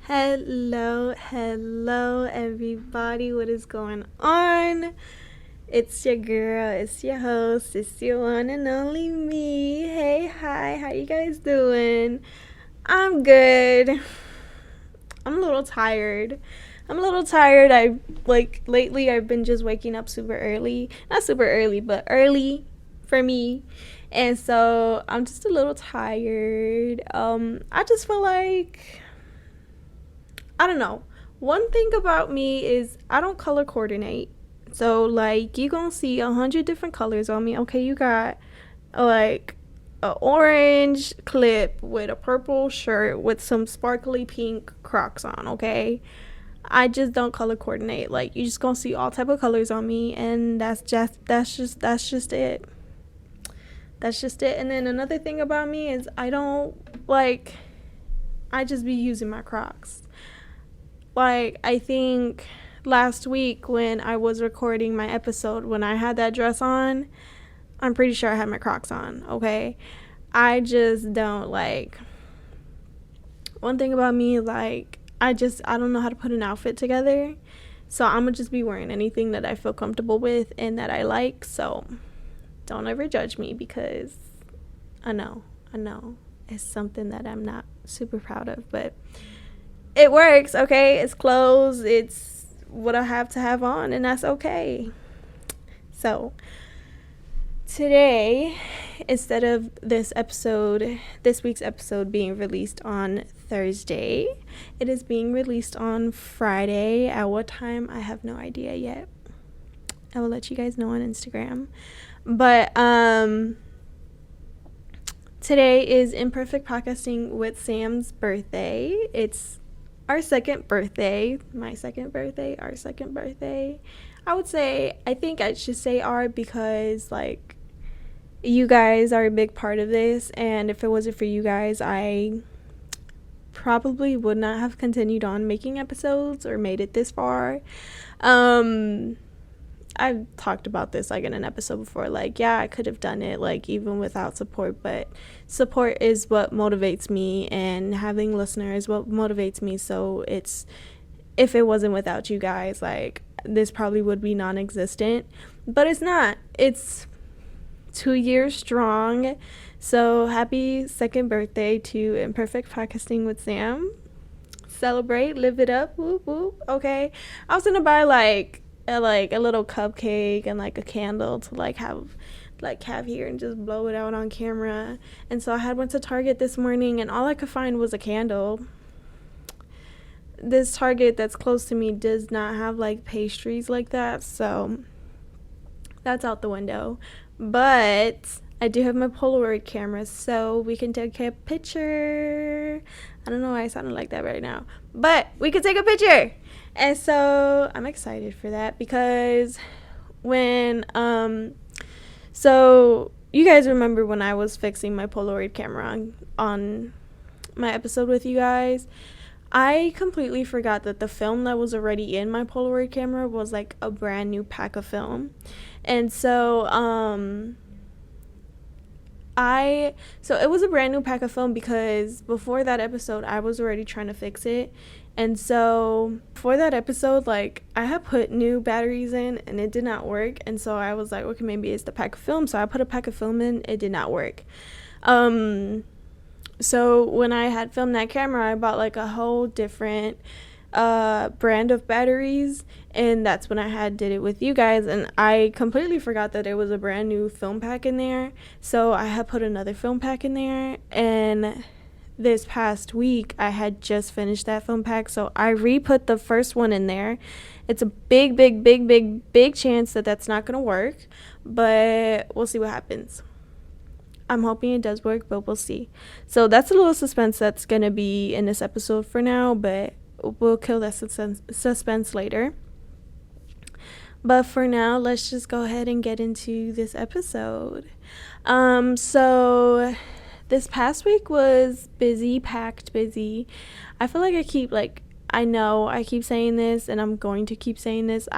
Hello, everybody. What is going on? It's your girl, it's your host, it's your one and only me. Hey, hi, how you guys doing? I'm good. I'm a little tired. Lately I've been just waking up super early. Not super early, but early for me. And so I'm just a little tired. I just feel like, I don't know. One thing about me is I don't color coordinate. So like you gonna see 100 different colors on me. Okay, you got like a orange clip with a purple shirt with some sparkly pink Crocs on. Okay, I just don't color coordinate. Like you just gonna see all type of colors on me, and that's just it. That's just it. And then another thing about me is I just be using my Crocs. Like, I think last week when I was recording my episode, when I had that dress on, I'm pretty sure I had my Crocs on, okay? I just don't, one thing about me, I don't know how to put an outfit together. So I'm going to just be wearing anything that I feel comfortable with and that I like. So don't ever judge me, because I know it's something that I'm not super proud of, but it works, okay? It's clothes, it's what I have to have on, and that's okay. So today, instead of this week's episode being released on Thursday, it is being released on Friday. At what time, I have no idea yet. I will let you guys know on Instagram. But today is Imperfect Podcasting with Sam's birthday. It's our second birthday. My second birthday, our second birthday. I think I should say our, because you guys are a big part of this, and if it wasn't for you guys, I probably would not have continued on making episodes or made it this far. I've talked about this in an episode before. I could have done it even without support, but support is what motivates me, and having listeners is what motivates me. So if it wasn't without you guys, this probably would be non-existent, but it's not. It's 2 years strong. So happy second birthday to Imperfect Podcasting with Sam. Celebrate, live it up, whoop whoop. Okay, I was gonna buy a little cupcake and a candle to have here and just blow it out on camera. And so I went to Target this morning, and all I could find was a candle. This Target that's close to me does not have pastries like that, so that's out the window. But I do have my Polaroid camera, so we can take a picture. I don't know why I sounded like that right now, but we could take a picture. And so I'm excited for that, because when so you guys remember when I was fixing my Polaroid camera on my episode with you guys, I completely forgot that the film that was already in my Polaroid camera was a brand new pack of film. And so it was a brand new pack of film, because before that episode I was already trying to fix it. And so for that episode, I had put new batteries in and it did not work. And so I was like, okay, maybe it's the pack of film. So I put a pack of film in, it did not work. So when I had filmed that camera, I bought a whole different brand of batteries, and that's when I did it with you guys, and I completely forgot that there was a brand new film pack in there. So I had put another film pack in there, and this past week I had just finished that film pack, so I re-put the first one in there. It's a big chance that that's not gonna work, but we'll see what happens. I'm hoping it does work, but we'll see. So that's a little suspense that's gonna be in this episode for now, but we'll kill that suspense later. But for now, let's just go ahead and get into this episode. So this past week was busy, packed busy. I feel like I keep saying this, and I'm going to keep saying this.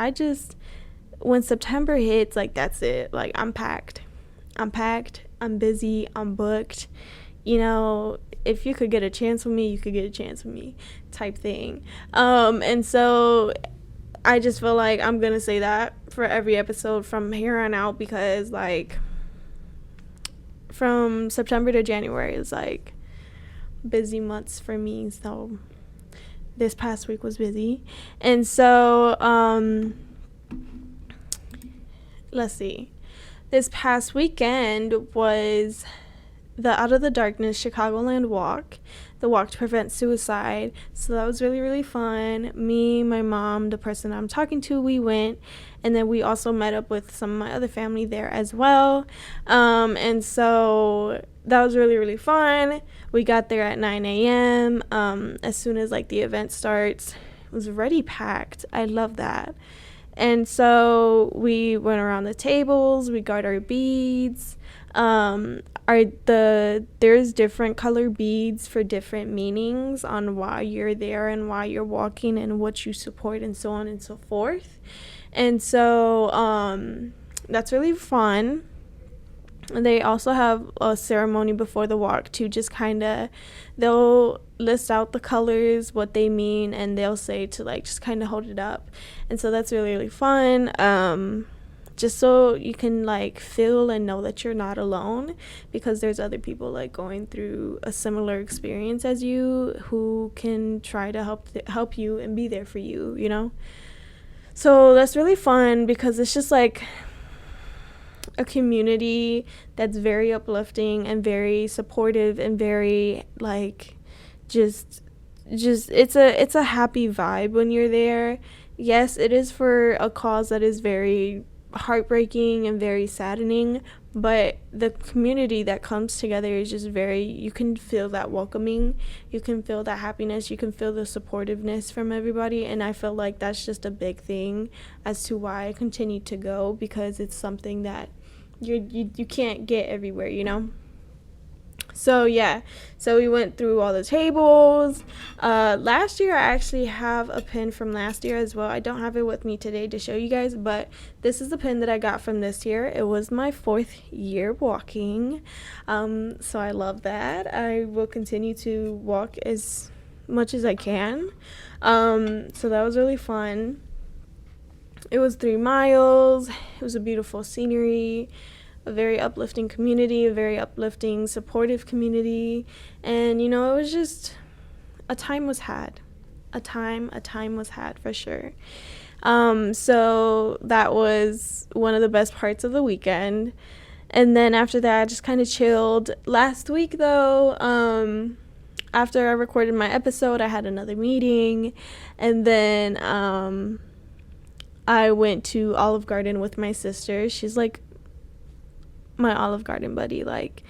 When September hits, that's it. I'm packed. I'm busy, I'm booked. if you could get a chance with me, you could get a chance with me type thing. And so I just feel like I'm going to say that for every episode from here on out, because like from September to January is like busy months for me. So this past week was busy. And so, let's see. This past weekend was the Out of the Darkness Chicagoland Walk, the Walk to Prevent Suicide. So that was really, really fun. Me, my mom, the person I'm talking to, we went. And then we also met up with some of my other family there as well. And so that was really, really fun. We got there at 9 a.m. As soon as like the event starts. It was already packed. I love that. And so we went around the tables. We got our beads. There's different color beads for different meanings on why you're there and why you're walking and what you support and so on and so forth. And so that's really fun. And they also have a ceremony before the walk to just kind of, they'll list out the colors, what they mean, and they'll say to like just kind of hold it up. And so that's really, really fun. Just so you can like feel and know that you're not alone, because there's other people like going through a similar experience as you who can try to help you and be there for you, So that's really fun, because it's just like a community that's very uplifting and very supportive and very like just it's a happy vibe when you're there. Yes, it is for a cause that is very heartbreaking and very saddening, but the community that comes together is just you can feel that welcoming, you can feel that happiness, you can feel the supportiveness from everybody. And I feel like that's just a big thing as to why I continue to go, because it's something that you can't get everywhere, So yeah, so we went through all the tables. Last year I actually have a pin from last year as well. I don't have it with me today to show you guys, but this is the pin that I got from this year. It was my 4th year walking. So I love that. I will continue to walk as much as I can. So that was really fun. It was 3 miles. It was a beautiful scenery, a very uplifting community, a very uplifting, supportive community. And, it was just, a time was had. A time was had for sure. So that was one of the best parts of the weekend. And then after that, I just kind of chilled. Last week, though, after I recorded my episode, I had another meeting. And then I went to Olive Garden with my sister. She's like my Olive Garden buddy. Like,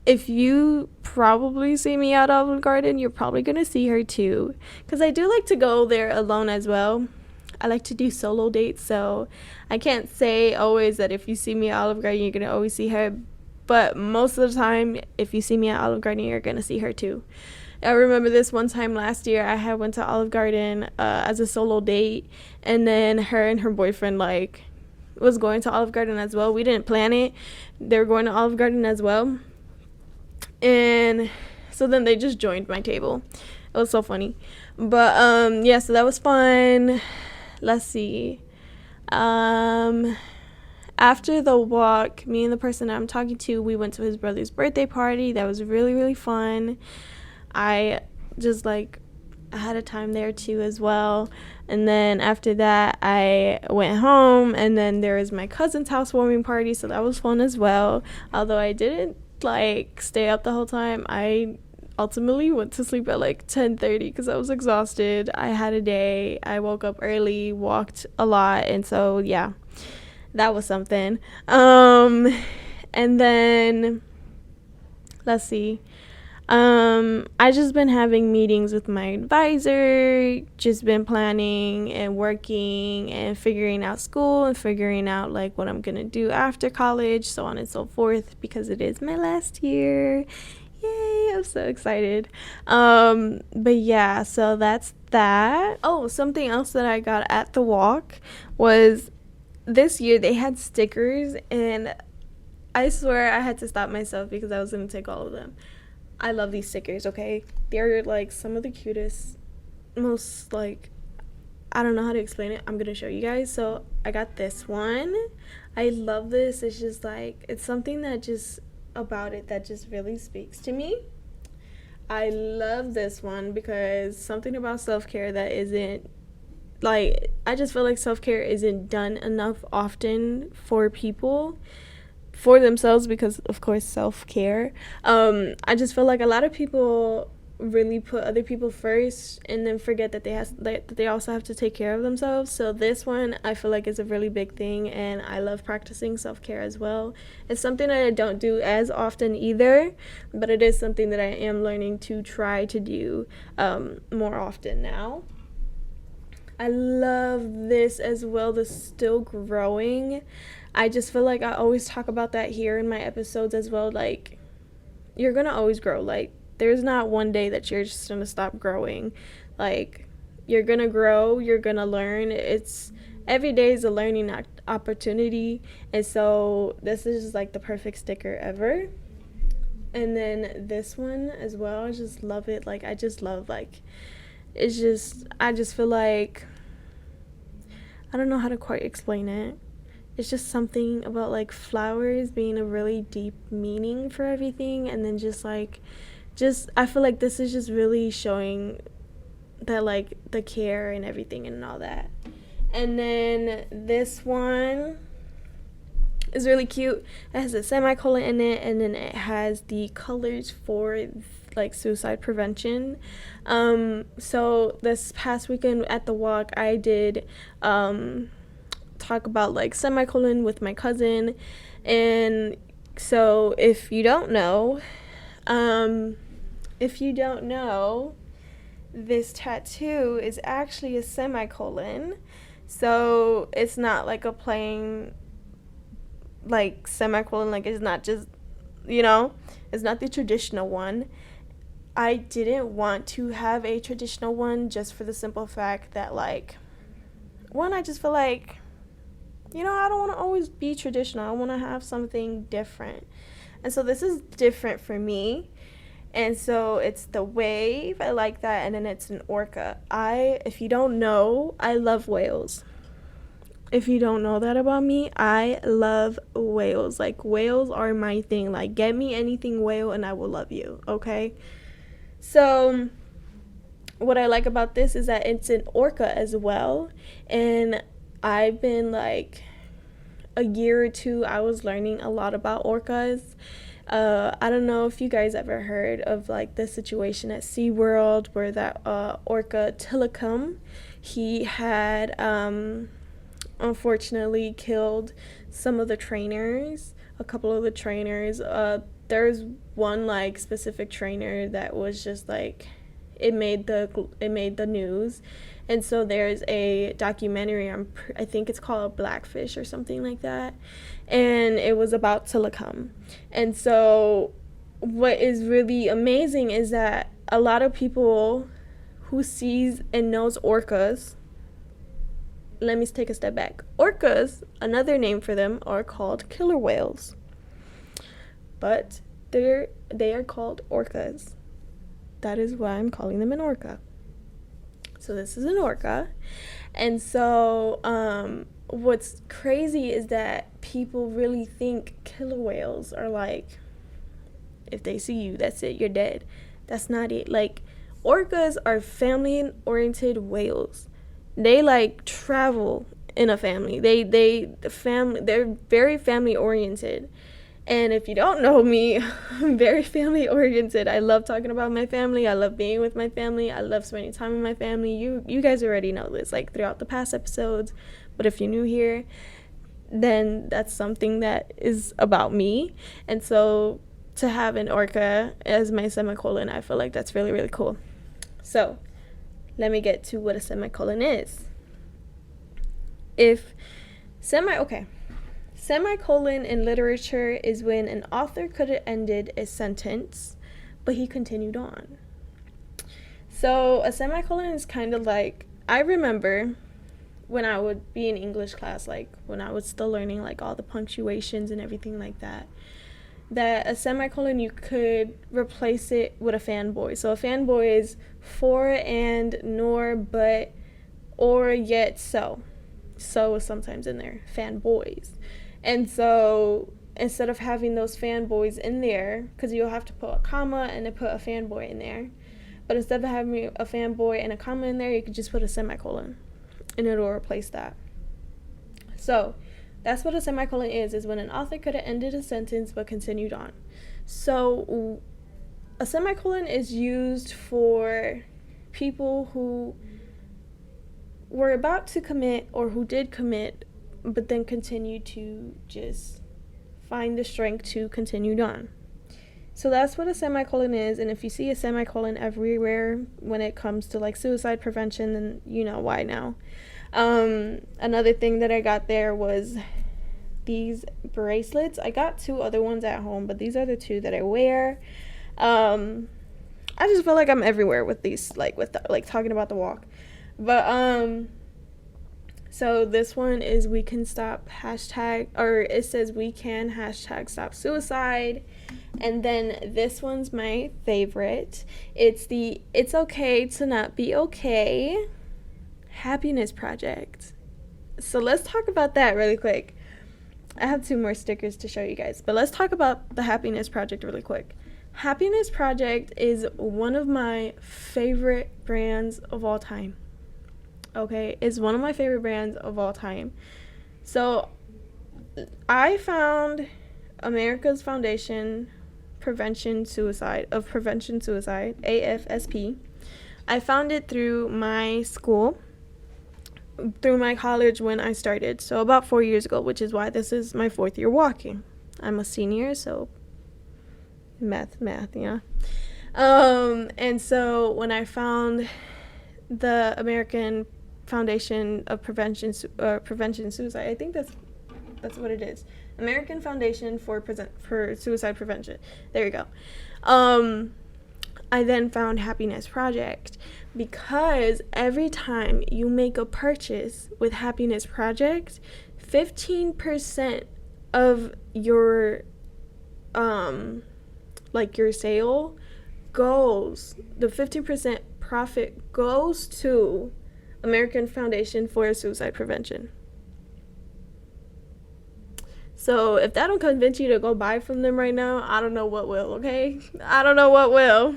if you probably see me at Olive Garden, you're probably gonna see her too, because I do like to go there alone as well. I like to do solo dates, so I can't say always that if you see me at Olive Garden, you're gonna always see her, but most of the time, if you see me at Olive Garden, you're gonna see her too. I remember this one time last year, I went to Olive Garden as a solo date, and then her and her boyfriend was going to Olive Garden as well. We didn't plan it. They were going to Olive Garden as well. And so then they just joined my table. It was so funny. But yeah, so that was fun. Let's see. After the walk, me and the person I'm talking to, we went to his brother's birthday party. That was really, really fun. I just I had a time there too as well. And then after that, I went home, and then there was my cousin's housewarming party, so that was fun as well. Although I didn't stay up the whole time. I ultimately went to sleep at 10:30 because I was exhausted. I had a day. I woke up early, walked a lot, and so yeah, that was something. And then let's see. I just been having meetings with my advisor, just been planning and working and figuring out school and figuring out what I'm gonna do after college, so on and so forth, because it is my last year. Yay, I'm so excited. But yeah, so that's that. Oh, something else that I got at the walk was this year they had stickers, and I swear I had to stop myself because I was gonna take all of them. I love these stickers, okay? They're like some of the cutest, most like, I don't know how to explain it. I'm gonna show you guys. So I got this one. I love this. It's just like, it's something that just about it that just really speaks to me. I love this one because something about self-care that isn't, like, I just feel like self-care isn't done enough often for people, for themselves, because of course self-care. I just feel like a lot of people really put other people first and then forget that they also have to take care of themselves. So this one I feel like is a really big thing, and I love practicing self-care as well. It's something that I don't do as often either, but it is something that I am learning to try to do more often now. I love this as well, the still growing. I just feel like I always talk about that here in my episodes as well. Like, you're gonna always grow. Like, there's not one day that you're just gonna stop growing. Like, you're gonna grow, you're gonna learn. It's every day is a learning opportunity, and so this is just like the perfect sticker ever. And then this one as well, I just love it. Like, I just love, like, it's just, I just feel like, I don't know how to quite explain it. It's just something about like flowers being a really deep meaning for everything, and then just like, just I feel like this is just really showing that, like, the care and everything and all that. And then this one is really cute. It has a semicolon in it, and then it has the colors for like suicide prevention. So this past weekend at the walk, I did talk about like semicolon with my cousin. And so if you don't know, this tattoo is actually a semicolon. So it's not like a plain like semicolon, like it's not just, it's not the traditional one. I didn't want to have a traditional one just for the simple fact that, like, one, I just feel like, I don't want to always be traditional. I want to have something different. And so this is different for me. And so it's the wave. I like that. And then it's an orca. If you don't know, I love whales. If you don't know that about me, I love whales. Like, whales are my thing. Like, get me anything whale and I will love you, okay? So what I like about this is that it's an orca as well. And I've been, like, a year or two, I was learning a lot about orcas. I don't know if you guys ever heard of, like, the situation at SeaWorld where that orca Tilikum, he had unfortunately killed some of the trainers, a couple of the trainers. There's one, like, specific trainer that was just like, it made the news. And so there's a documentary, I think it's called Blackfish or something like that, and it was about Tilikum. And so what is really amazing is that a lot of people who sees and knows orcas, let me take a step back. Orcas, another name for them, are called killer whales. But they are called orcas. That is why I'm calling them an orca. So this is an orca. And so what's crazy is that people really think killer whales are like, if they see you, that's it, you're dead. That's not it. Like, orcas are family-oriented whales. They, like, travel in a family. They're very family-oriented. And if you don't know me, I'm very family-oriented. I love talking about my family. I love being with my family. I love spending time with my family. You guys already know this, like, throughout the past episodes. But if you're new here, then that's something that is about me. And so to have an orca as my semicolon, I feel like that's really, really cool. So let me get to what a semicolon is. Semicolon in literature is when an author could have ended a sentence, but he continued on. So a semicolon is kind of like, I remember when I would be in English class, like when I was still learning like all the punctuations and everything like that, that a semicolon, you could replace it with a fanboy. So a fanboy is for, and, nor, but, or, yet, so. So is sometimes in there, fanboys. And so instead of having those fanboys in there, because you'll have to put a comma and then put a fanboy in there, but instead of having a fanboy and a comma in there, you could just put a semicolon and it'll replace that. So that's what a semicolon is when an author could have ended a sentence but continued on. So a semicolon is used for people who were about to commit or who did commit but then continue to just find the strength to continue on. So that's what a semicolon is, and if you see a semicolon everywhere when it comes to like suicide prevention, then you know why now. Another thing that I got there was these bracelets. I got 2 other ones at home, but these are the 2 that I wear. I just feel like I'm everywhere with these, like talking about the walk. But so this one is we can stop hashtag, or it says we can hashtag stop suicide. And then this one's my favorite. It's the It's Okay to Not Be Okay Happiness Project. So let's talk about that really quick. I have 2 more stickers to show you guys, but let's talk about the Happiness Project really quick. Happiness Project is one of my favorite brands of all time. Okay, it's one of my favorite brands of all time. So I found America's Foundation Prevention Suicide, AFSP. I found it through my school, through my college when I started, so about 4 years ago, which is why this is my 4th year walking. I'm a senior, so math, yeah. And so when I found the American Foundation of Prevention Suicide, I think that's what it is. American Foundation for Suicide Prevention. There you go. I then found Happiness Project because every time you make a purchase with Happiness Project, 15% of your your sale goes, the 15% profit goes to American Foundation for Suicide Prevention. So if that don't convince you to go buy from them right now, I don't know what will, okay? I don't know what will.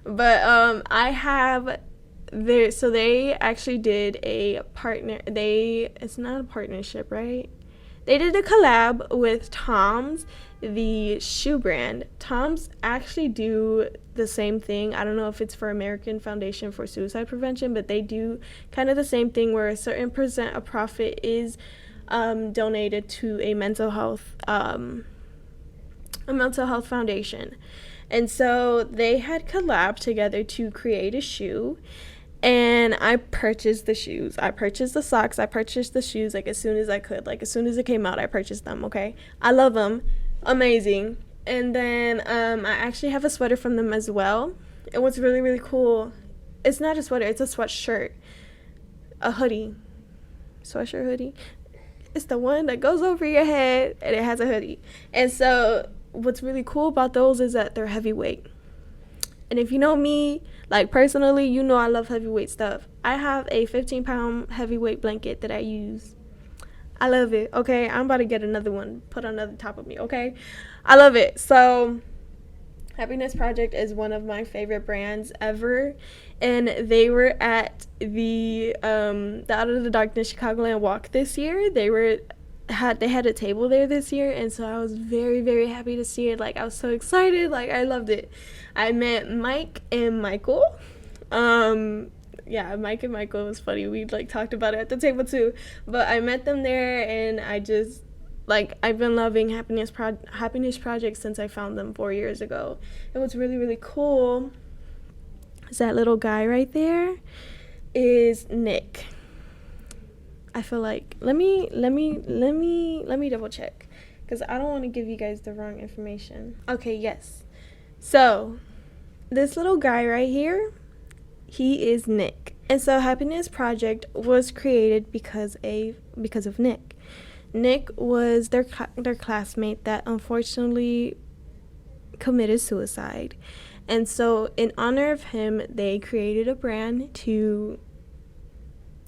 But I have there, so they actually did a it's not a partnership, right? They did a collab with Tom's, the shoe brand. Tom's actually do the same thing. I don't know if it's for American Foundation for Suicide Prevention, but they do kind of the same thing where a certain percent of profit is donated to a mental health foundation. And so they had collabed together to create a shoe. And I purchased the shoes. I purchased the socks. I purchased the shoes as soon as I could. As soon as it came out, I purchased them, okay? I love them. Amazing. And then I actually have a sweater from them as well. And what's really, really cool, it's not a sweater. It's a sweatshirt. A hoodie. Sweatshirt hoodie. It's the one that goes over your head and it has a hoodie. And so what's really cool about those is that they're heavyweight. And if you know me, personally, you know I love heavyweight stuff. I have a 15-pound heavyweight blanket that I use. I love it, okay? I'm about to get another one, put another top of me, okay? I love it. So Happiness Project is one of my favorite brands ever. And they were at the Out of the Darkness Chicagoland Walk this year. They had a table there this year, and so I was very, very happy to see it. I was so excited. I loved it. I met Mike and Michael. Mike and Michael was funny. We talked about it at the table too. But I met them there, and I just I've been loving Happiness Project since I found them 4 years ago. And what's really, really cool is that little guy right there is Nick. I feel let me double check, because I don't want to give you guys the wrong information. Okay, yes. So this little guy right here, he is Nick. And so Happiness Project was created because of Nick. Nick was their classmate that unfortunately committed suicide. And so in honor of him, they created a brand to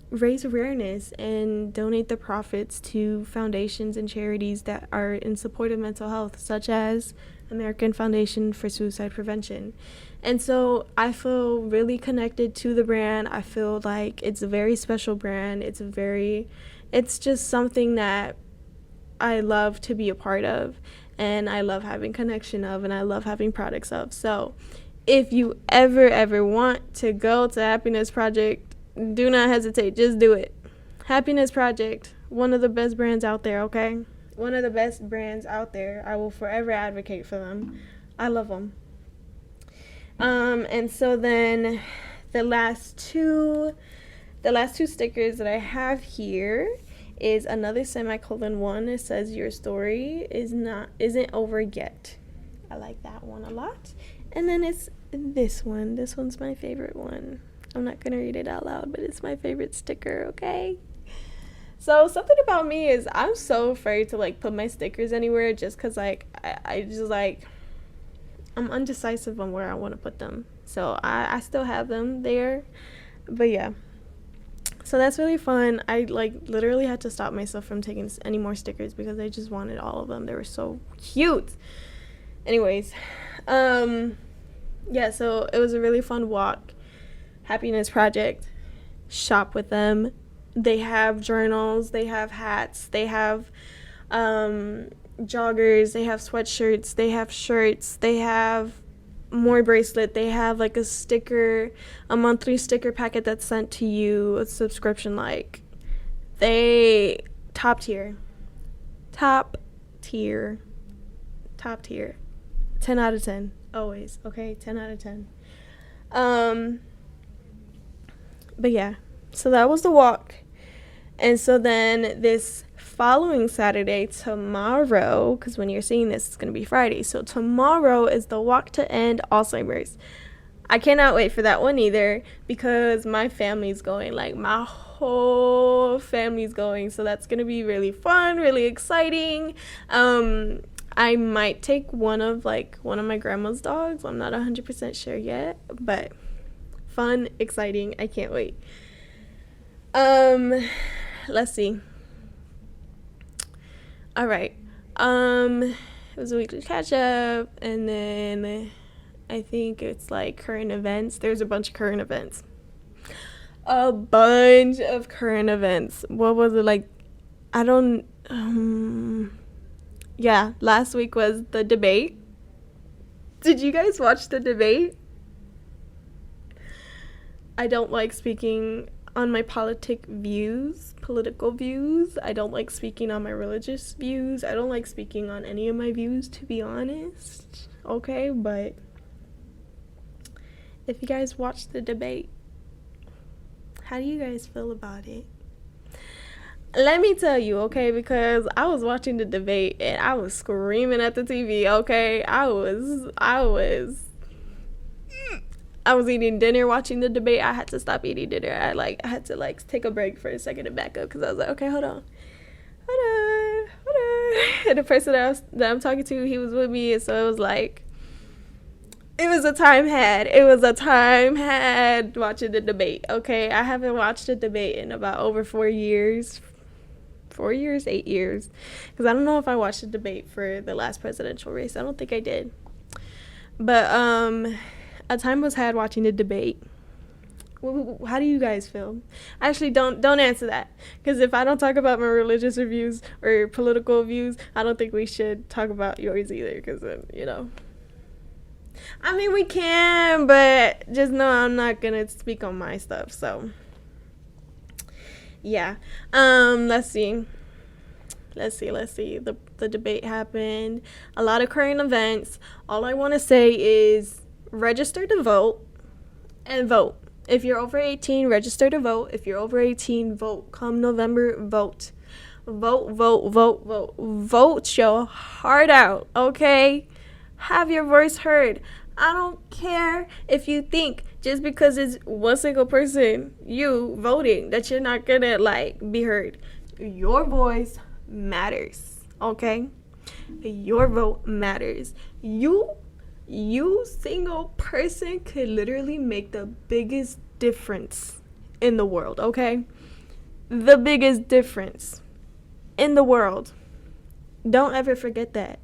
raise awareness and donate the profits to foundations and charities that are in support of mental health, such as American Foundation for Suicide Prevention. And so I feel really connected to the brand. I feel like it's a very special brand. It's just something that I love to be a part of, and I love having connection of, and I love having products of. So if you ever want to go to Happiness Project, do not hesitate. Just do it. Happiness Project, one of the best brands out there, okay? One of the best brands out there. I will forever advocate for them. I love them. And so then the last two stickers that I have here is another semicolon one. It says your story isn't over yet. I like that one a lot. And then it's this one. This one's my favorite one. I'm not gonna read it out loud, but it's my favorite sticker, okay? So something about me is I'm so afraid to like put my stickers anywhere, just cause like I just like I'm undecisive on where I want to put them. So I still have them there, but yeah. So that's really fun. I like literally had to stop myself from taking any more stickers because I just wanted all of them. They were so cute. Anyways, yeah, so it was a really fun walk. Happiness Project, shop with them. They have journals, they have hats, they have joggers, they have sweatshirts, they have shirts, they have more bracelet, they have like a monthly sticker packet that's sent to you, a subscription. Like, they top tier 10 out of 10 always, okay? 10 out of 10. But yeah, so that was the walk. And so then this following Saturday, tomorrow, because when you're seeing this, it's going to be Friday. So tomorrow is the walk to end Alzheimer's. I cannot wait for that one either, because my family's going, like my whole family's going. So that's going to be really fun, really exciting. I might take one of my grandma's dogs. I'm not 100% sure yet, but fun, exciting. I can't wait. Let's see. All right. It was a weekly catch up, and then I think it's like current events. There's a bunch of current events. What was it like? I don't. Yeah, last week was the debate. Did you guys watch the debate? I don't like speaking on my political views. I don't like speaking on my religious views. I don't like speaking on any of my views, to be honest. Okay, but if you guys watched the debate, how do you guys feel about it? Let me tell you, okay, because I was watching the debate and I was screaming at the TV, okay? I was eating dinner watching the debate. I had to stop eating dinner. I had to take a break for a second and back up, because I was like, okay, hold on. And the person that I'm talking to, he was with me, and so it was like, it was a time had watching the debate, okay? I haven't watched a debate in about over 8 years, because I don't know if I watched the debate for the last presidential race. I don't think I did. But a time was had watching the debate. How do you guys feel? Actually, don't answer that, because if I don't talk about my religious views or political views, I don't think we should talk about yours either, because I mean, we can, but just know I'm not gonna speak on my stuff. So yeah. Let's see. The debate happened. A lot of current events. All I want to say is register to vote and vote. If you're over 18, register to vote. If you're over 18, vote. Come November, vote. Vote your heart out, okay? Have your voice heard. I don't care if you think just because it's one single person, you voting, that you're not gonna be heard. Your voice matters, okay? Your vote matters. You You single person could literally make the biggest difference in the world, okay? The biggest difference in the world. Don't ever forget that.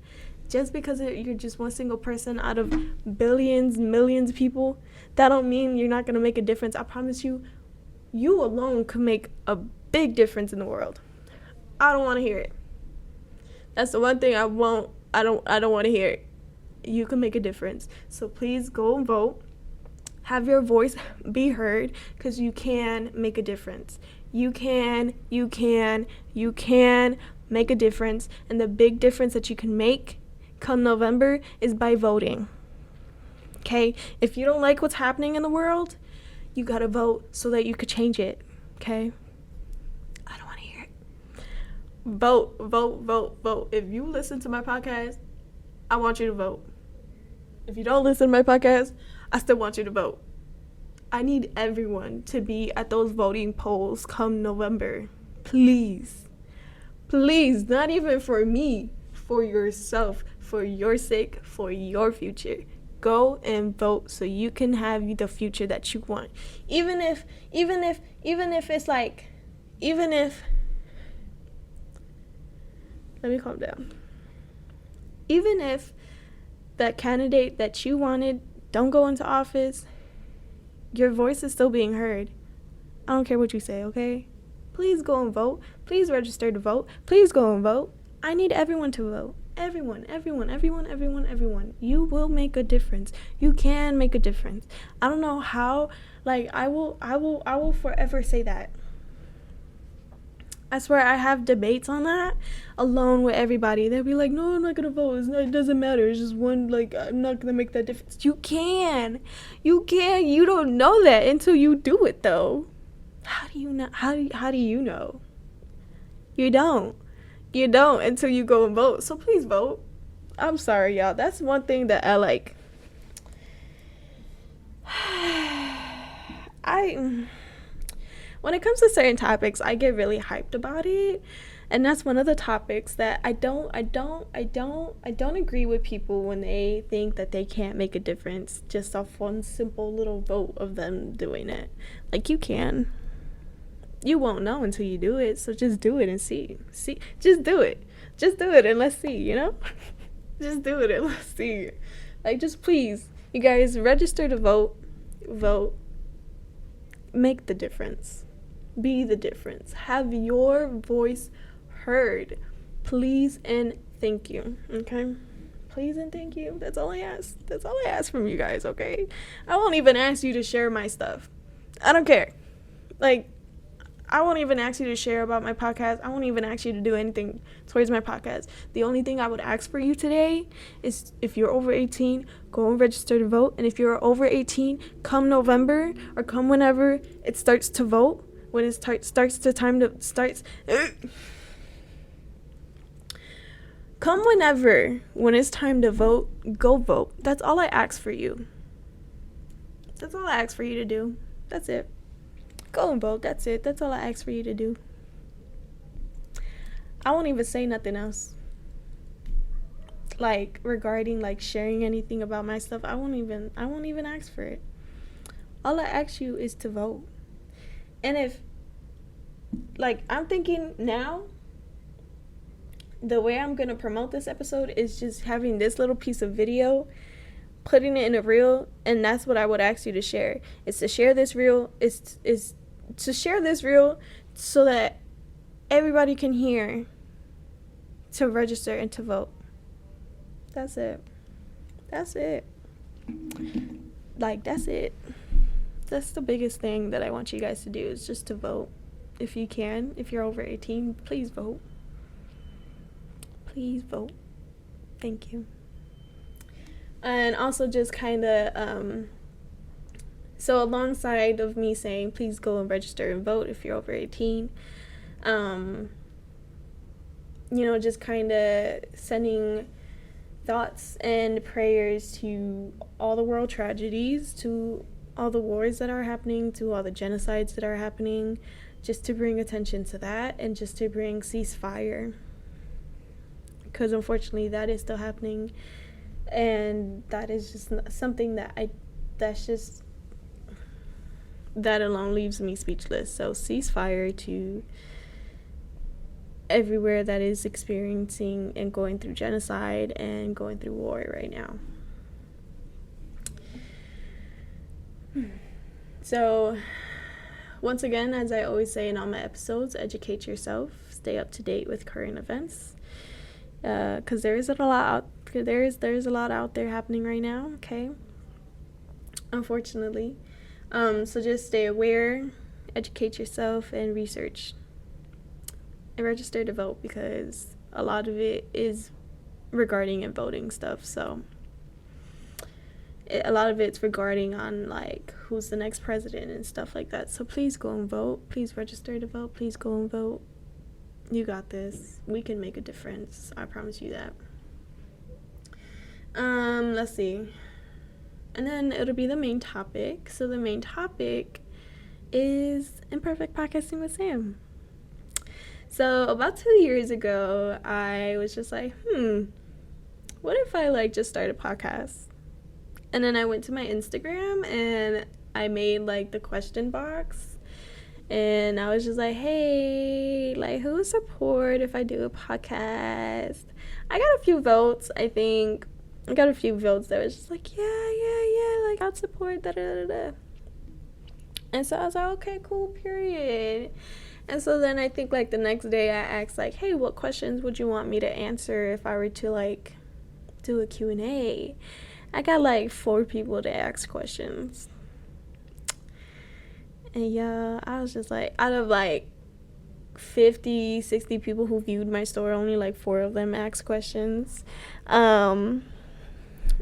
Just because you're just one single person out of billions, millions of people, that don't mean you're not going to make a difference. I promise you, you alone could make a big difference in the world. I don't want to hear it. That's the one thing I don't want to hear it. You can make a difference. So please go and vote. Have your voice be heard, because you can make a difference. You can make a difference. And the big difference that you can make come November is by voting. Okay? If you don't like what's happening in the world, you gotta vote so that you could change it. Okay? I don't want to hear it. Vote. If you listen to my podcast, I want you to vote. If you don't listen to my podcast, I still want you to vote. I need everyone to be at those voting polls come November. Please. Please, not even for me, for yourself, for your sake, for your future. Go and vote so you can have the future that you want. Even if it's like, let me calm down. Even if that candidate that you wanted don't go into office, your voice is still being heard. I don't care what you say, okay? Please go and vote. Please register to vote. Please go and vote. I need everyone to vote. Everyone. You will make a difference. You can make a difference. I don't know how. Like, I will forever say that. I swear, I have debates on that alone with everybody. They'll be like, no, I'm not going to vote. It doesn't matter. It's just one, like, I'm not going to make that difference. You can. You don't know that until you do it, though. How do you know? How do you know? You don't until you go and vote. So please vote. I'm sorry, y'all. That's one thing that I like. When it comes to certain topics, I get really hyped about it, and that's one of the topics that I don't agree with people when they think that they can't make a difference just off one simple little vote of them doing it. Like, you can. You won't know until you do it, so just do it and see. Just do it and let's see, you know? Just do it and let's see. Like, just please, you guys, register to vote, make the difference, be the difference, have your voice heard. Please and thank you, okay? Please and thank you. That's all I ask from you guys, okay? I won't even ask you to share my stuff. I don't care. Like, I won't even ask you to share about my podcast. I won't even ask you to do anything towards my podcast. The only thing I would ask for you today is, if you're over 18, go and register to vote. And if you're over 18, come November or come whenever it starts to vote, when it starts come whenever, when it's time to vote, go vote. That's all I ask for you. That's all I ask for you to do. That's it. Go and vote. That's it. That's all I ask for you to do. I won't even say nothing else. Like, regarding, like, sharing anything about my stuff, I won't even ask for it. All I ask you is to vote. And if, like, I'm thinking now, the way I'm going to promote this episode is just having this little piece of video, putting it in a reel, and that's what I would ask you to share. It's to share this reel. Is to share this reel so that everybody can hear, to register and to vote. That's it. Like, that's it. That's the biggest thing that I want you guys to do, is just to vote. If you can, if you're over 18, please vote. Please vote. Thank you. And also, just kind of, so alongside of me saying, please go and register and vote if you're over 18, just kind of sending thoughts and prayers to all the world tragedies, to all the wars that are happening, to all the genocides that are happening, just to bring attention to that, and just to bring ceasefire, because unfortunately that is still happening. And that is just something that that alone leaves me speechless. So ceasefire to everywhere that is experiencing and going through genocide and going through war right now. So, once again, as I always say in all my episodes, educate yourself, stay up to date with current events, because there's a lot out there happening right now. Okay, unfortunately, so just stay aware, educate yourself, and research. And register to vote, because a lot of it is regarding and voting stuff. So a lot of it's regarding on like who's the next president and stuff like that. So please go and vote. Please register to vote. Please go and vote. You got this. We can make a difference. I promise you that. Let's see. And then it'll be the main topic. So the main topic is Imperfect Podcasting with Sam. So about 2 years ago, I was just like, what if I like just start a podcast? And then I went to my Instagram and I made like the question box. And I was just like, hey, like, who would support if I do a podcast? I got a few votes, I think. I got a few votes that was just like, yeah, like, I'd support, da-da-da-da. And so I was like, okay, cool, period. And so then I think, like, the next day I asked, like, hey, what questions would you want me to answer if I were to, like, do a Q&A? I got, like, 4 people to ask questions. And, yeah, I was just, like, out of, like, 50, 60 people who viewed my story, only, like, 4 of them asked questions. And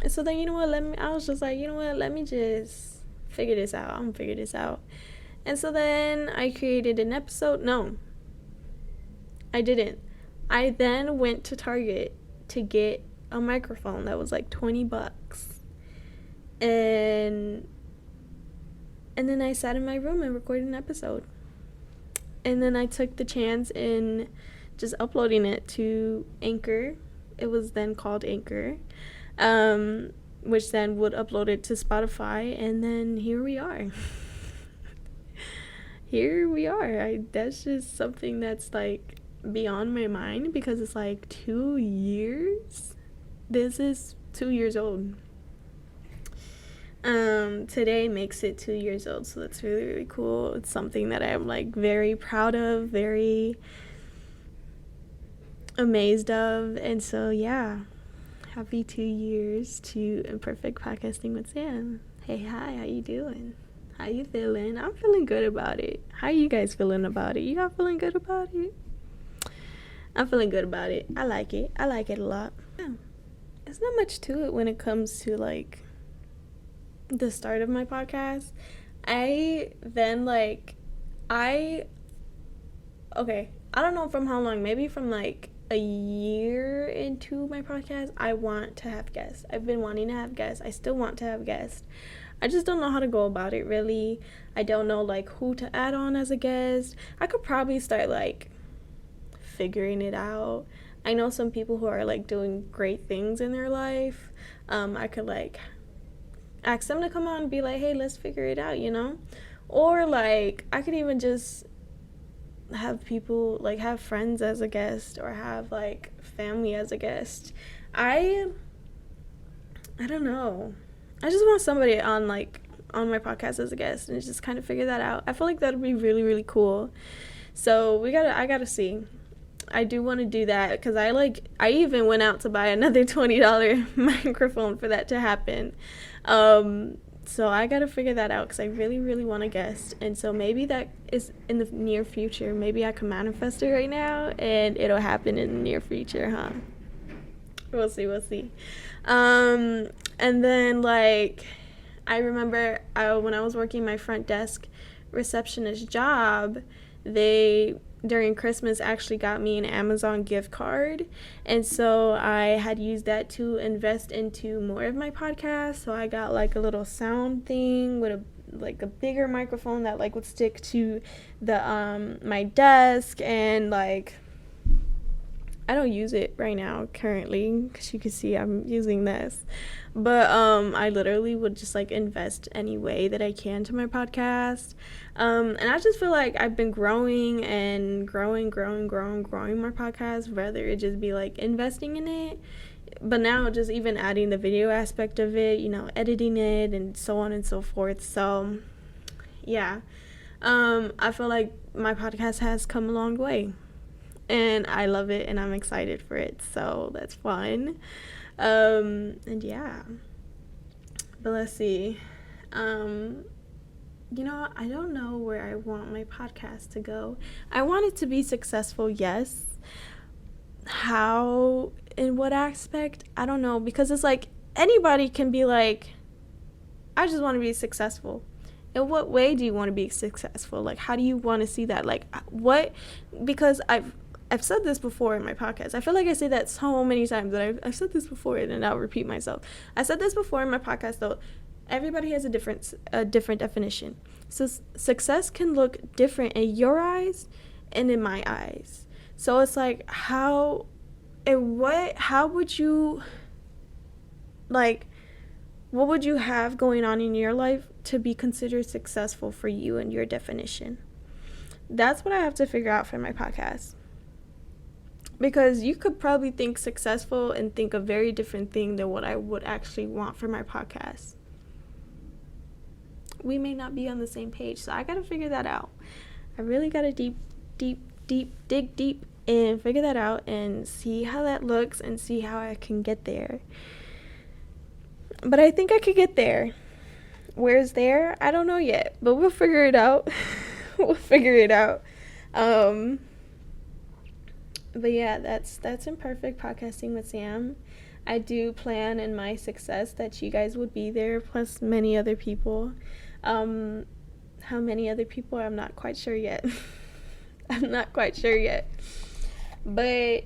so then, you know what, I was just like, you know what, let me just figure this out. I'm gonna figure this out. And so then I created an episode. No, I didn't. I then went to Target to get a microphone that was like $20. And then I sat in my room and recorded an episode. And then I took the chance in just uploading it to Anchor. It was then called Anchor, which then would upload it to Spotify. And then here we are. Here we are. That's just something that's like beyond my mind, because it's like 2 years. This is 2 years old. Today makes it 2 years old, so that's really, really cool. It's something that I'm like very proud of, very amazed of. And so yeah, happy 2 years to Imperfect Podcasting with Sam. Hey, hi, how you doing? How you feeling? I'm feeling good about it. How you guys feeling about it? You all feeling good about it? I'm feeling good about it. I like it. I like it a lot. Yeah. There's not much to it when it comes to like the start of my podcast. I don't know from how long, maybe from like a year into my podcast, I want to have guests. I've been wanting to have guests. I still want to have guests. I just don't know how to go about it, really. I don't know, like, who to add on as a guest. I could probably start, like, figuring it out. I know some people who are, like, doing great things in their life. I could, like, ask them to come on and be like, hey, let's figure it out, you know? Or, like, I could even just have people, like, have friends as a guest, or have, like, family as a guest. I don't know. I just want somebody on my podcast as a guest, and just kind of figure that out. I feel like that would be really, really cool. So I gotta see. I do want to do that, because I even went out to buy another $20 microphone for that to happen. So I gotta figure that out, because I really, really want a guest. And so maybe that is in the near future. Maybe I can manifest it right now, and it'll happen in the near future, huh? We'll see. And then, like, I remember when I was working my front desk receptionist job, they, during Christmas, actually got me an Amazon gift card. And so I had used that to invest into more of my podcast. So I got, like, a little sound thing with a bigger microphone that, like, would stick to the my desk, and, like, I don't use it right now currently, because you can see I'm using this. But I literally would just like invest any way that I can to my podcast. And I just feel like I've been growing and growing my podcast, whether it just be like investing in it. But now just even adding the video aspect of it, editing it and so on and so forth. So yeah, I feel like my podcast has come a long way. And I love it, and I'm excited for it, so that's fun. And yeah, but let's see. I don't know where I want my podcast to go. I want it to be successful, yes. How, in what aspect? I don't know, because it's like anybody can be like, I just want to be successful. In what way do you want to be successful? Like, how do you want to see that? Like, what? Because I've said this before in my podcast. I feel like I say that so many times that I've said this before, and then I'll repeat myself. I said this before in my podcast, though. Everybody has a different definition. So success can look different in your eyes and in my eyes. So it's like, how would you, like, what would you have going on in your life to be considered successful for you and your definition? That's what I have to figure out for my podcast. Because you could probably think successful and think a very different thing than what I would actually want for my podcast. We may not be on the same page, so I got to figure that out. I really got to dig deep and figure that out and see how that looks and see how I can get there. But I think I could get there. Where's there? I don't know yet, but we'll figure it out. But yeah, that's Imperfect Podcasting with Sam. I do plan in my success that you guys would be there, plus many other people. How many other people, I'm not quite sure yet. But,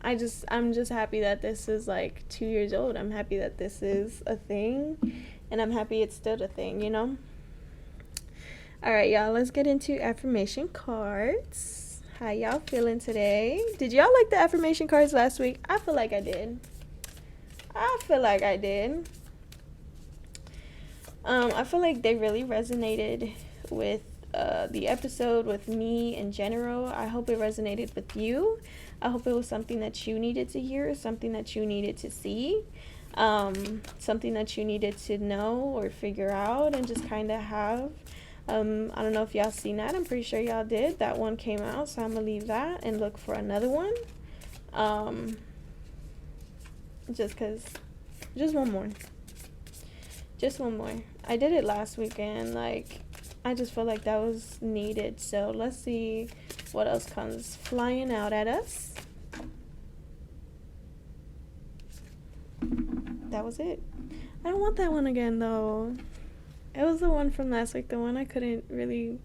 I'm just happy that this is like 2 years old. I'm happy that this is a thing, and I'm happy it's still a thing, All right, y'all, let's get into affirmation cards. How y'all feeling today? Did y'all like the affirmation cards last week? I feel like I did. I feel like they really resonated with the episode, with me in general. I hope it resonated with you. I hope it was something that you needed to hear, something that you needed to see, something that you needed to know or figure out and just kind of have. I don't know if y'all seen that. I'm pretty sure y'all did. That one came out, so I'm going to leave that and look for another one. Just one more. I did it last weekend. I just feel like that was needed. So let's see what else comes flying out at us. That was it. I don't want that one again, though. It was the one from last week, the one I couldn't really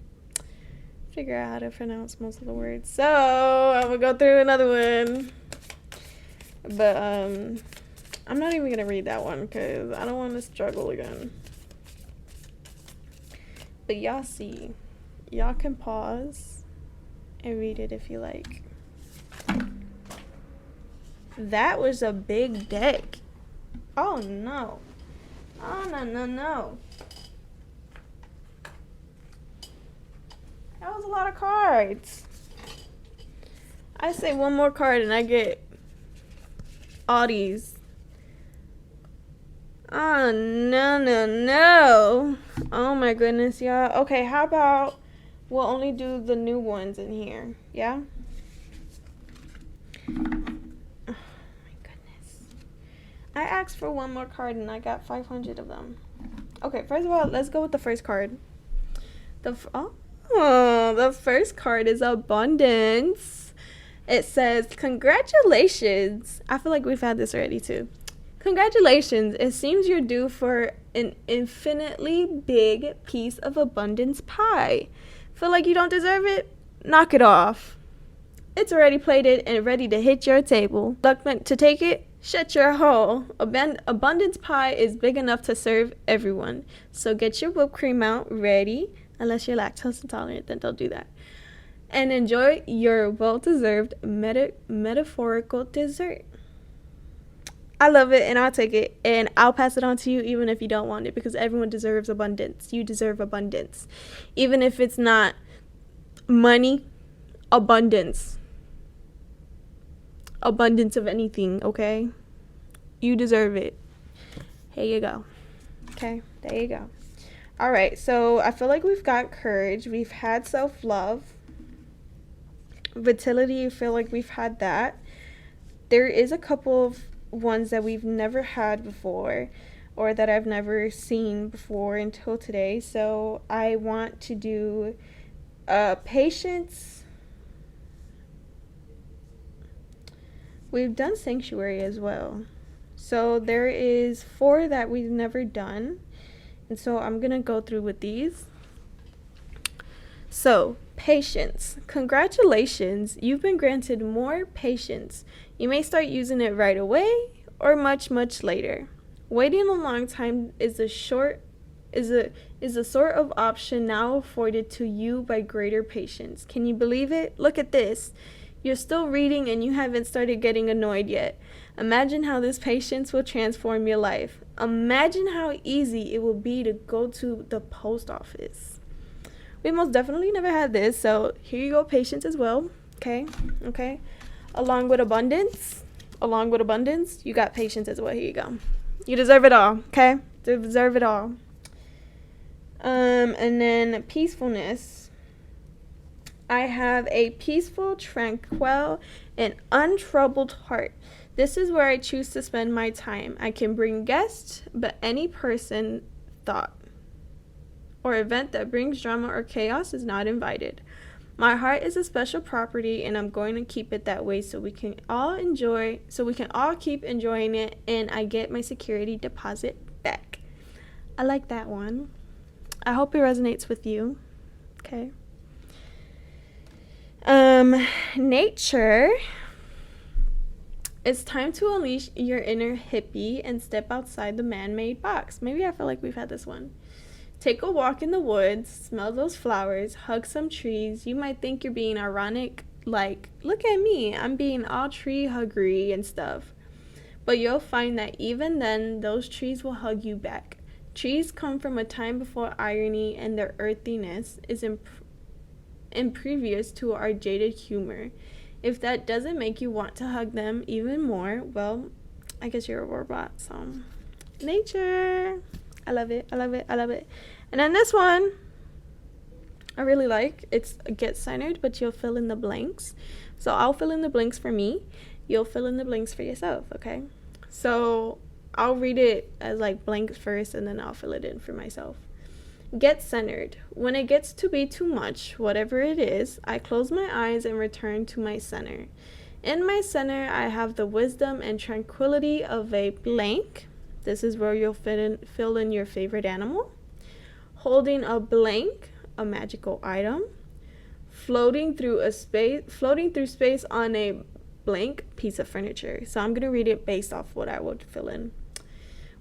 figure out how to pronounce most of the words. So I'm going to go through another one. But I'm not even going to read that one because I don't want to struggle again. But y'all see. Y'all can pause and read it if you like. That was a big deck. Oh, no. Oh, no. That was a lot of cards. I say one more card and I get all these. Oh, no. Oh, my goodness, y'all. Okay, how about we'll only do the new ones in here, yeah? Oh, my goodness. I asked for one more card and I got 500 of them. Okay, first of all, let's go with the first card. The first card is abundance. It says, congratulations. I feel like we've had this already too. Congratulations. It seems you're due for an infinitely big piece of abundance pie. Feel like you don't deserve it? Knock it off. It's already plated and ready to hit your table. Luck meant to take it? Shut your hole. Abundance pie is big enough to serve everyone. So get your whipped cream out ready. Unless you're lactose intolerant, then don't do that. and enjoy your well-deserved metaphorical dessert. I love it, and I'll take it, and I'll pass it on to you even if you don't want it, because everyone deserves abundance. You deserve abundance. Even if it's not money, abundance. Abundance of anything, okay? You deserve it. Here you go. Okay, there you go. All right, so I feel like we've got courage. We've had self-love. Vitality, I feel like we've had that. There is a couple of ones that we've never had before, or that I've never seen before until today. So I want to do patience. We've done sanctuary as well. So there is 4 that we've never done. And so I'm going to go through with these. So, patience. Congratulations. You've been granted more patience. You may start using it right away or much, much later. Waiting a long time is a sort of option now afforded to you by greater patience. Can you believe it? Look at this. You're still reading and you haven't started getting annoyed yet. Imagine how this patience will transform your life. Imagine how easy it will be to go to the post office. We most definitely never had this, so here you go, patience as well. Okay. Along with abundance, you got patience as well. Here you go. You deserve it all, okay? Deserve it all. And then peacefulness. I have a peaceful, tranquil, and untroubled heart. This is where I choose to spend my time. I can bring guests, but any person, thought, or event that brings drama or chaos is not invited. My heart is a special property, and I'm going to keep it that way so we can all keep enjoying it, and I get my security deposit back. I like that one. I hope it resonates with you. Okay. Nature. It's time to unleash your inner hippie and step outside the man-made box. Maybe I feel like we've had this one. Take a walk in the woods, smell those flowers, hug some trees. You might think you're being ironic, like, look at me, I'm being all tree huggery and stuff. But you'll find that even then, those trees will hug you back. Trees come from a time before irony, and their earthiness is impervious to our jaded humor. If that doesn't make you want to hug them even more, well, I guess you're a robot. So, nature. I love it. And then this one, I really like. It's get centered, but you'll fill in the blanks. So I'll fill in the blanks for me. You'll fill in the blanks for yourself, okay? So I'll read it as like blanks first, and then I'll fill it in for myself. Get centered. When it gets to be too much, whatever it is, I close my eyes and return to my center. In my center, I have the wisdom and tranquility of a blank. This is where you'll fill in your favorite animal. Holding a blank, a magical item. Floating through space on a blank piece of furniture. So I'm going to read it based off what I would fill in.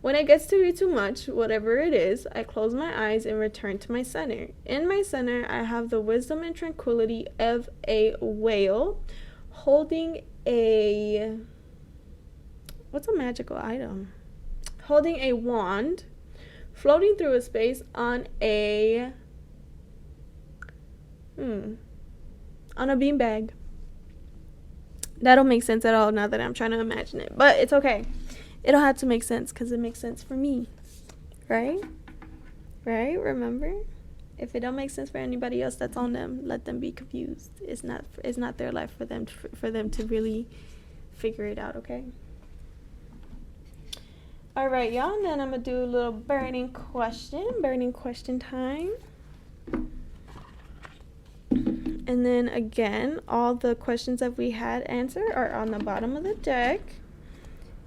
When it gets to be too much, whatever it is, I close my eyes and return to my center. In my center, I have the wisdom and tranquility of a whale holding a... What's a magical item? Holding a wand, floating through a space on a... on a beanbag. That don't make sense at all now that I'm trying to imagine it. But it's okay. It don't have to make sense because it makes sense for me. Right? Remember? If it don't make sense for anybody else, that's on them. Let them be confused. It's not their life for them to really figure it out, okay? All right, y'all. And then I'm going to do a little burning question time. And then again, all the questions that we had answered are on the bottom of the deck.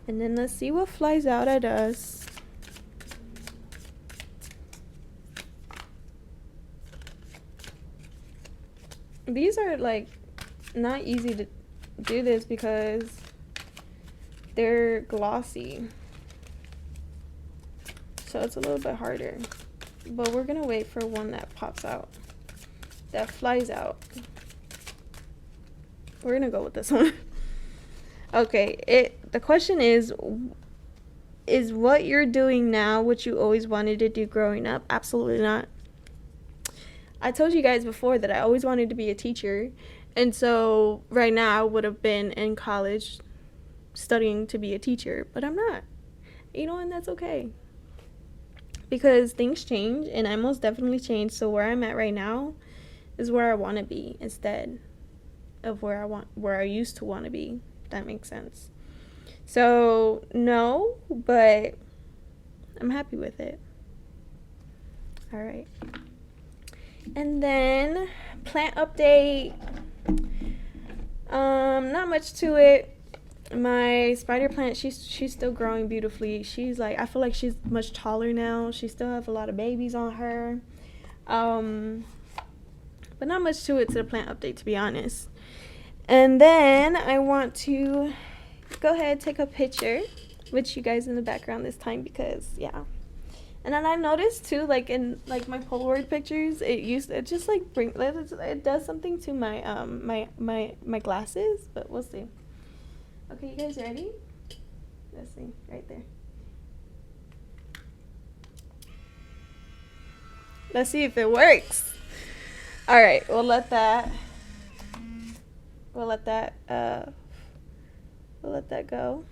And then let's see what flies out at us. These are like not easy to do this because they're glossy. So it's a little bit harder. But we're going to wait for one that pops out. That flies out. We're gonna go with this one. Okay, the question is what you're doing now what you always wanted to do growing up? Absolutely not. I told you guys before that I always wanted to be a teacher, and so right now I would have been in college studying to be a teacher, but I'm not. And that's okay. Because things change, and I most definitely changed, so where I'm at right now is where I want to be instead of where I used to want to be. If that makes sense. So, no, but I'm happy with it. All right. And then, plant update. Not much to it. My spider plant, she's still growing beautifully. I feel like she's much taller now. She still has a lot of babies on her. But not much to it to the plant update, to be honest. And then I want to go ahead, take a picture with you guys in the background this time because, yeah. And then I noticed too, like in like my Polaroid pictures, it does something to my my glasses, but we'll see. Okay, you guys ready? Let's see, right there. Let's see if it works. All right, we'll let that go.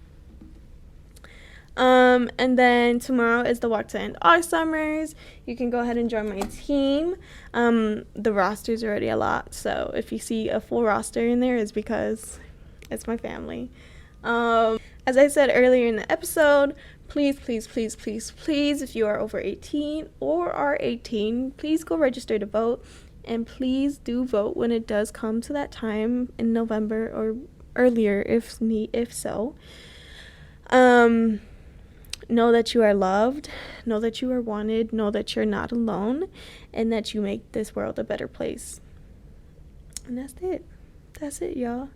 And then tomorrow is the walk to End Alzheimer's. You can go ahead and join my team. The roster's already a lot, so if you see a full roster in there, it's because it's my family. As I said earlier in the episode, please, if you are over 18 or are 18, please go register to vote, and please do vote when it does come to that time in November or earlier if so. Know that you are loved, know that you are wanted, know that you're not alone, and that you make this world a better place. And that's it, y'all.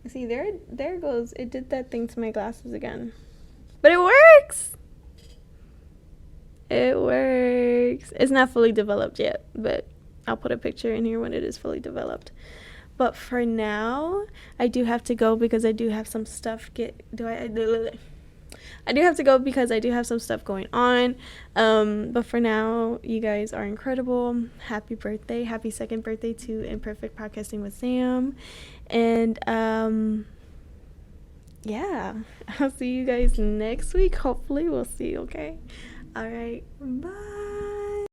See, there it goes. It did that thing to my glasses again. But it works! It's not fully developed yet, but I'll put a picture in here when it is fully developed. But for now, I do have to go because I do have some stuff I do have to go because I do have some stuff going on. But for now, you guys are incredible. Happy birthday. Happy second birthday to Imperfect Podcasting with Sam. And yeah, I'll see you guys next week. Hopefully, we'll see, okay? All right, bye.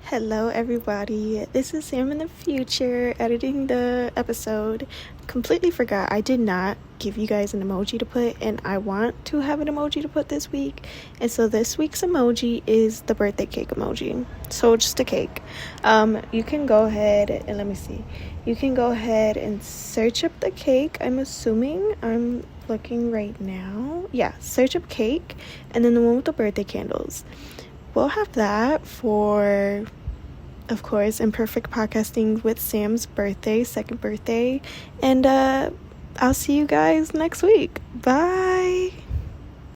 Hello, everybody. This is Sam in the future editing the episode. Completely forgot. I did not give you guys an emoji to put, and I want to have an emoji to put this week. And so this week's emoji is the birthday cake emoji. So just a cake. You can go ahead and let me see. You can go ahead and search up the cake. I'm assuming I'm looking right now. Yeah, search up cake, and then the one with the birthday candles. We'll have that for, of course, Imperfect Podcasting with Sam's second birthday. And I'll see you guys next week. Bye.